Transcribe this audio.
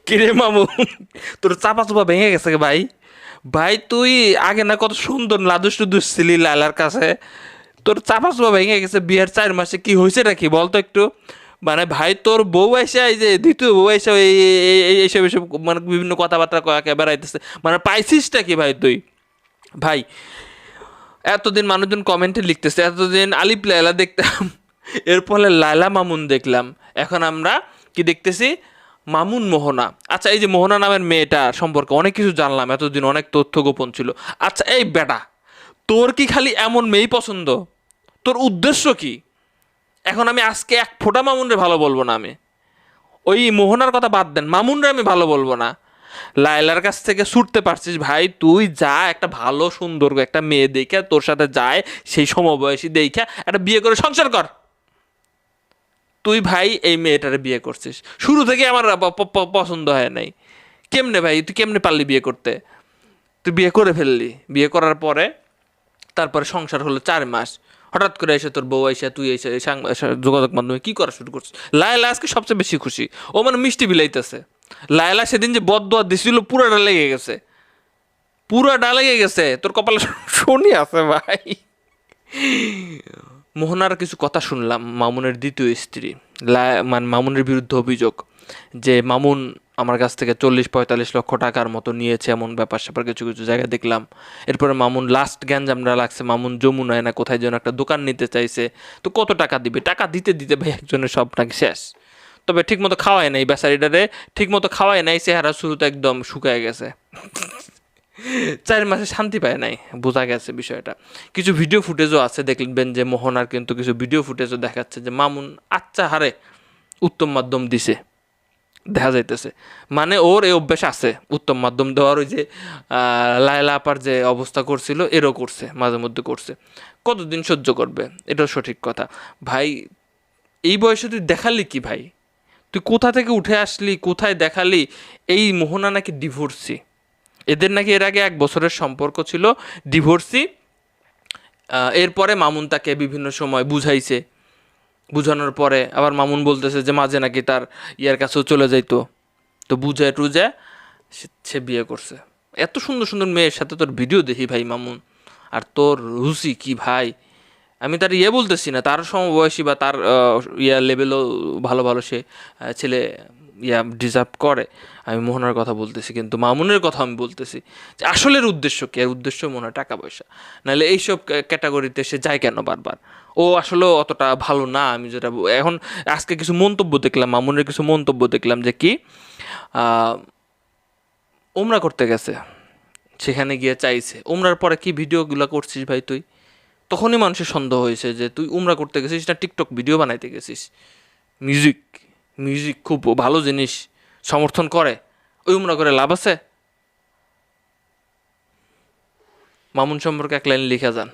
কিরে মামু, তোর চাপা চুপা ভেঙে গেছে কে ভাই? ভাই তুই আগে না কত সুন্দর লাদুস টুদুস ছিলি লালার কাছে, তোর চাপা চুপা ভেঙে গেছে বিয়ের 4 মাসে। কি হয়েছে নাকি বলতো একটু? মানে ভাই তোর বউ এসে, এই যে দ্বিতীয় বউ এসে এইসব এইসব মানে বিভিন্ন কথাবার্তা কয়াকে বেড়াইতেছে, মানে পাইছিসটা কি ভাই তুই? ভাই এতদিন মানুষজন কমেন্টে লিখতেছে, এতদিন আলিপ লায়লা দেখতাম, এর ফলে লায়লা মামুন দেখলাম, এখন আমরা কি দেখতেছি? মামুন মোহনা। আচ্ছা, এই যে মোহনা নামের মেয়েটা সম্পর্কে অনেক কিছু জানলাম এতদিন, অনেক তথ্য গোপন ছিল। আচ্ছা এই বেটা, তোর কি খালি এমন মেয়েই পছন্দ? তোর উদ্দেশ্য কি? এখন আমি আজকে এক ফোঁটা মামুনরে ভালো বলবো না আমি। ওই মোহনার কথা বাদ দেন, মামুনরে আমি ভালো বলবো না। লায়লার কাছ থেকে ছুটতে পারছিস ভাই, তুই যা একটা ভালো সুন্দর একটা মেয়ে দেখে তোর সাথে যায়, সেই সমবয়সী দেখে একটা বিয়ে করে সংসার কর। তুই ভাই এই মেয়েটারে বিয়ে করছিস, শুরু থেকে আমার পছন্দ হয় নাই। কেমনে ভাই, তুই কেমনে পারলি বিয়ে করতে? তুই বিয়ে করে ফেললি, বিয়ে করার পরে তারপরে সংসার হলো 4 মাস, হঠাৎ করে এসে তোর বউ এসে তুই এসে যোগাযোগ মাধ্যমে কি করা শুরু করছিস। লায়লা আজকে সবচেয়ে বেশি খুশি, ও মানে মিষ্টি বিলাইতেছে। লায়লা সেদিন যে বদদোয়া দিছিল পুরাটা লেগে গেছে, পুরাটা লেগে গেছে, তোর কপালে শনি আছে ভাই। মোহনার কিছু কথা শুনলাম, মামুনের দ্বিতীয় স্ত্রী মানে মামুনের বিরুদ্ধে অভিযোগ যে মামুন আমার কাছ থেকে 40-45 লক্ষ টাকার মতো নিয়েছে, এমন ব্যাপার স্যাপার কিছু কিছু জায়গায় দেখলাম। এরপরে মামুন লাস্ট গ্যাঞ্জামটা লাগছে, মামুন যমুনায় না কোথায় যেন একটা দোকান নিতে চাইছে। তো কত টাকা দিবে? টাকা দিতে দিতে ভাই একজনের সব নাকি শেষ। তবে ঠিকমতো খাওয়ায় নাই বেচারিটারে, ঠিকমতো খাওয়ায় নাই, চেহারা শুরুতে একদম শুকায় গেছে। 4 মাসে শান্তি পায় নাই, বোঝা গেছে বিষয়টা। কিছু ভিডিও ফুটেজও আছে, দেখবেন যে মোহনার কিন্তু কিছু ভিডিও ফুটেজও দেখাচ্ছে যে মামুন আচ্ছা হারে উত্তম মাধ্যম দিছে, দেখা যাইতেছে। মানে ওর এই অভ্যাস আছে উত্তম মাধ্যম দেওয়ার। ওই যে লায়লা আপার যে অবস্থা করছিল এরও করছে, মাঝে মধ্যে করছে। কতদিন সহ্য করবে? এটাও সঠিক কথা। ভাই এই বয়সে তুই দেখালি কি ভাই? তুই কোথা থেকে উঠে আসলি, কোথায় দেখালি? এই মোহনা নাকি ডিভোর্সি, এদের নাকি এর আগে 1 বছরের সম্পর্ক ছিল, ডিভোর্সি। এরপরে মামুন তাকে বিভিন্ন সময় বুঝাইছে, বুঝানোর পরে আবার মামুন বলতেছে যে মাঝে নাকি তার ইয়ার কাছেও চলে যাইতো, তো বুঝে টুঝে সে বিয়ে করছে। এত সুন্দর সুন্দর মেয়ের সাথে তোর ভিডিও দেখি ভাই মামুন, আর তোর রুচি কি ভাই! আমি তার বলতেছি না, তার সমবয়সী বা তার লেভেলও ভালো ভালো সে ছেলে ডিজার্ভ করে। আমি মোহনার কথা বলতেছি, কিন্তু মামুনের কথা আমি বলতেছি যে আসলের উদ্দেশ্য কি? আর উদ্দেশ্য মনে হয় টাকা পয়সা, নাহলে এইসব ক্যাটাগরিতে সে যায় কেন বারবার? ও আসলেও অতটা ভালো না। আমি যেটা এখন আজকে কিছু মন্তব্য দেখলাম, মামুনের কিছু মন্তব্য দেখলাম যে কি উমরা করতে গেছে, সেখানে গিয়ে চাইছে। উমরার পরে কি ভিডিওগুলো করছিস ভাই তুই? তখনই মানুষের সন্দেহ হয়েছে যে তুই উমরা করতে গেছিস না টিকটক ভিডিও বানাইতে গেছিস। মিউজিক, মিউজিক খুব ভালো জিনিস, সমর্থন করে। ওই উমরা করে লাভ আছে? মামুন সম্পর্কে এক লাইন লিখে যান।